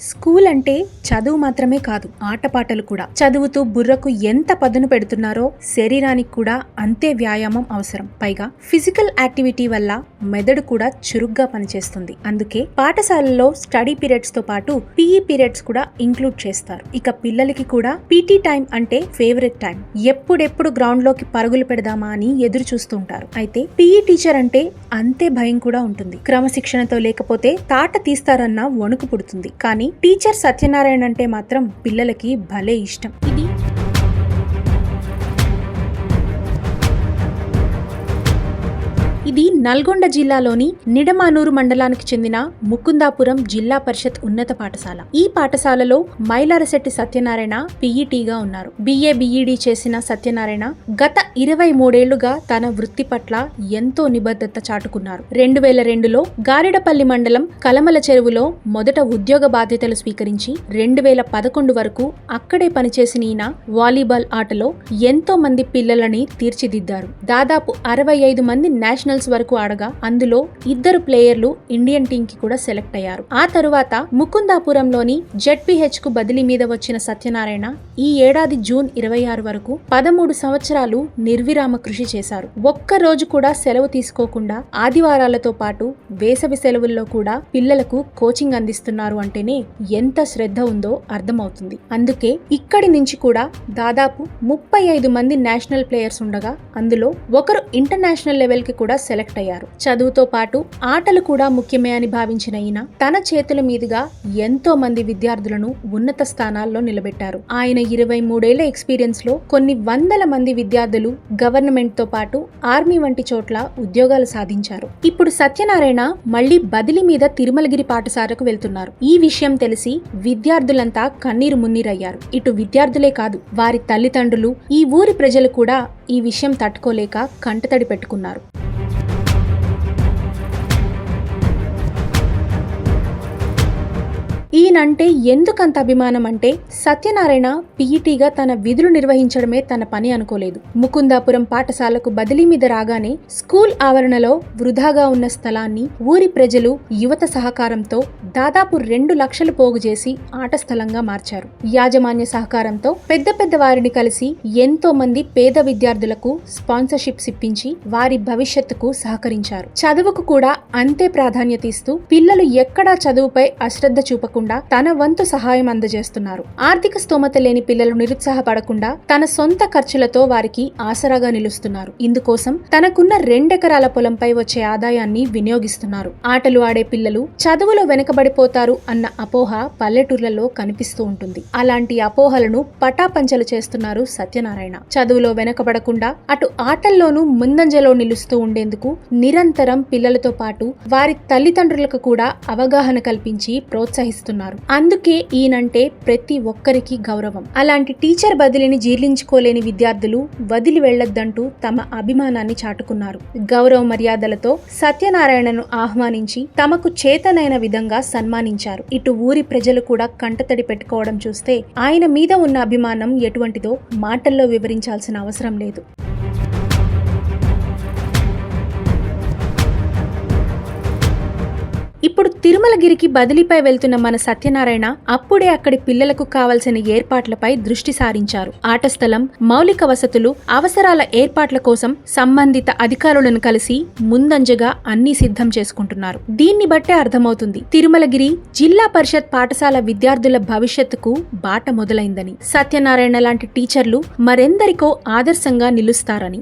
School అంటే చదువు మాత్రమే కాదు, ఆటపాటలు కూడా. చదువుతూ బుర్రకు ఎంత పదును పెడుతున్నారో శరీరానికి కూడా అంతే వ్యాయామం అవసరం. పైగా ఫిజికల్ యాక్టివిటీ వల్ల మెదడు కూడా చురుగ్గా పనిచేస్తుంది. అందుకే పాఠశాలలో స్టడీ పీరియడ్స్ తో పాటు పీఈ పీరియడ్స్ కూడా ఇంక్లూడ్ చేస్తారు. ఇక పిల్లలకి కూడా పీటీ టైం అంటే ఫేవరెట్ టైం. ఎప్పుడెప్పుడు గ్రౌండ్ లోకి పరుగులు పెడదామా అని ఎదురు చూస్తుంటారు. అయితే పీఈ టీచర్ అంటే అంతే భయం కూడా ఉంటుంది. క్రమశిక్షణతో లేకపోతే తాట తీస్తారన్న వణుకు పుడుతుంది. కానీ టీచర్ సత్యనారాయణ అంటే మాత్రం పిల్లలకి భలే ఇష్టం. ఇది నల్గొండ జిల్లాలోని నిడమానూరు మండలానికి చెందిన ముకుందాపురం జిల్లా పరిషత్ ఉన్నత పాఠశాల. ఈ పాఠశాలలో మైలారశెట్టి సత్యనారాయణ పీఈటీగా ఉన్నారు. బిఏ బిఈడి చేసిన సత్యనారాయణ గత 23 ఏళ్లుగా తన వృత్తి పట్ల ఎంతో నిబద్ధత చాటుకున్నారు. 2002లో గారిడపల్లి మండలం కలమల చెరువులో మొదట ఉద్యోగ బాధ్యతలు స్వీకరించి 2011 వరకు అక్కడే పనిచేసిన ఈయన వాలీబాల్ ఆటలో ఎంతో మంది పిల్లలని తీర్చిదిద్దారు. దాదాపు 65 మంది నేషనల్స్ వరకు ఆడగా అందులో 2 ప్లేయర్లు ఇండియన్ టీం కి కూడా సెలెక్ట్ అయ్యారు. ఆ తరువాత ముకుందాపురంలోని జెడ్పీహెచ్ కు బదిలీ మీద వచ్చిన సత్యనారాయణ ఈ ఏడాది జూన్ 26 వరకు 13 సంవత్సరాలు నిర్విరామ కృషి చేశారు. ఒక్క రోజు కూడా సెలవు తీసుకోకుండా ఆదివారాలతో పాటు వేసవి సెలవుల్లో కూడా పిల్లలకు కోచింగ్ అందిస్తున్నారు అంటేనే ఎంత శ్రద్ధ ఉందో అర్థమవుతుంది. అందుకే ఇక్కడి నుంచి కూడా దాదాపు 35 మంది నేషనల్ ప్లేయర్స్ ఉండగా అందులో ఒకరు ఇంటర్నేషనల్ లెవెల్ కి కూడా సెలెక్ట్ అయ్యారు. చదువుతో పాటు ఆటలు కూడా ముఖ్యమే అని భావించిన ఈయన తన చేతుల మీదుగా ఎంతో మంది విద్యార్థులను ఉన్నత స్థానాల్లో నిలబెట్టారు. ఆయన 23 ఏళ్ల ఎక్స్పీరియన్స్ లో కొన్ని వందల మంది విద్యార్థులు గవర్నమెంట్ తో పాటు ఆర్మీ వంటి చోట్ల ఉద్యోగాలు సాధించారు. ఇప్పుడు సత్యనారాయణ మళ్లీ బదిలీ మీద తిరుమలగిరి పాఠశాలకు వెళ్తున్నారు. ఈ విషయం తెలిసి విద్యార్థులంతా కన్నీరు మున్నీరయ్యారు. ఇటు విద్యార్థులే కాదు, వారి తల్లిదండ్రులు, ఈ ఊరి ప్రజలు కూడా ఈ విషయం తట్టుకోలేక కంటతడి పెట్టుకున్నారు. ఈయనంటే ఎందుకంత అభిమానం అంటే సత్యనారాయణ పీఈటీగా తన విధులు నిర్వహించడమే తన పని అనుకోలేదు. ముకుందాపురం పాఠశాలకు బదిలీ మీద రాగానే స్కూల్ ఆవరణలో వృధాగా ఉన్న స్థలాన్ని ఊరి ప్రజలు, యువత సహకారంతో దాదాపు 2 లక్షలు పోగు చేసి ఆట స్థలంగా మార్చారు. యాజమాన్య సహకారంతో పెద్ద వారిని కలిసి ఎంతో మంది పేద విద్యార్థులకు స్పాన్సర్షిప్స్ ఇప్పించి వారి భవిష్యత్తుకు సహకరించారు. చదువుకు కూడా అంతే ప్రాధాన్యత ఇస్తూ పిల్లలు ఎక్కడా చదువుపై అశ్రద్ధ చూపకుండా తన వంతు సహాయం అందజేస్తున్నారు. ఆర్థిక స్తోమత లేని పిల్లలు నిరుత్సాహపడకుండా తన సొంత ఖర్చులతో వారికి ఆసరాగా నిలుస్తున్నారు. ఇందుకోసం తనకున్న 2 ఎకరాల పొలంపై వచ్చే ఆదాయాన్ని వినియోగిస్తున్నారు. ఆటలు ఆడే పిల్లలు చదువులో వెనుకబడిపోతారు అన్న అపోహ పల్లెటూర్లలో కనిపిస్తూ ఉంటుంది. అలాంటి అపోహలను పటాపంచలు చేస్తున్నారు సత్యనారాయణ. చదువులో వెనుకబడకుండా అటు ఆటల్లోనూ ముందంజలో నిలుస్తూ ఉండేందుకు నిరంతరం పిల్లలతో పాటు వారి తల్లిదండ్రులకు కూడా అవగాహన కల్పించి ప్రోత్సహిస్తున్నారు. అందుకే ఈయనంటే ప్రతి ఒక్కరికి గౌరవం. అలాంటి టీచర్ బదిలీని జీర్ణించుకోలేని విద్యార్థులు వదిలి వెళ్లొద్దంటూ తమ అభిమానాన్ని చాటుకున్నారు. గౌరవ మర్యాదలతో సత్యనారాయణను ఆహ్వానించి తమకు చేతనైన విధంగా సన్మానించారు. ఇటు ఊరి ప్రజలు కూడా కంటతడి పెట్టుకోవడం చూస్తే ఆయన మీద ఉన్న అభిమానం ఎటువంటిదో మాటల్లో వివరించాల్సిన అవసరం లేదు. ఇప్పుడు తిరుమలగిరికి బదిలీపై వెళ్తున్న మన సత్యనారాయణ అప్పుడే అక్కడి పిల్లలకు కావలసిన ఏర్పాట్లపై దృష్టి సారించారు. ఆట స్థలం, మౌలిక వసతులు, అవసరాల ఏర్పాట్ల కోసం సంబంధిత అధికారులను కలిసి ముందంజగా అన్ని సిద్ధం చేసుకుంటున్నారు. దీన్ని బట్టే అర్థమవుతుంది తిరుమలగిరి జిల్లా పరిషత్ పాఠశాల విద్యార్థుల భవిష్యత్తుకు బాట మొదలైందని. సత్యనారాయణ లాంటి టీచర్లు మరెందరికో ఆదర్శంగా నిలుస్తారని.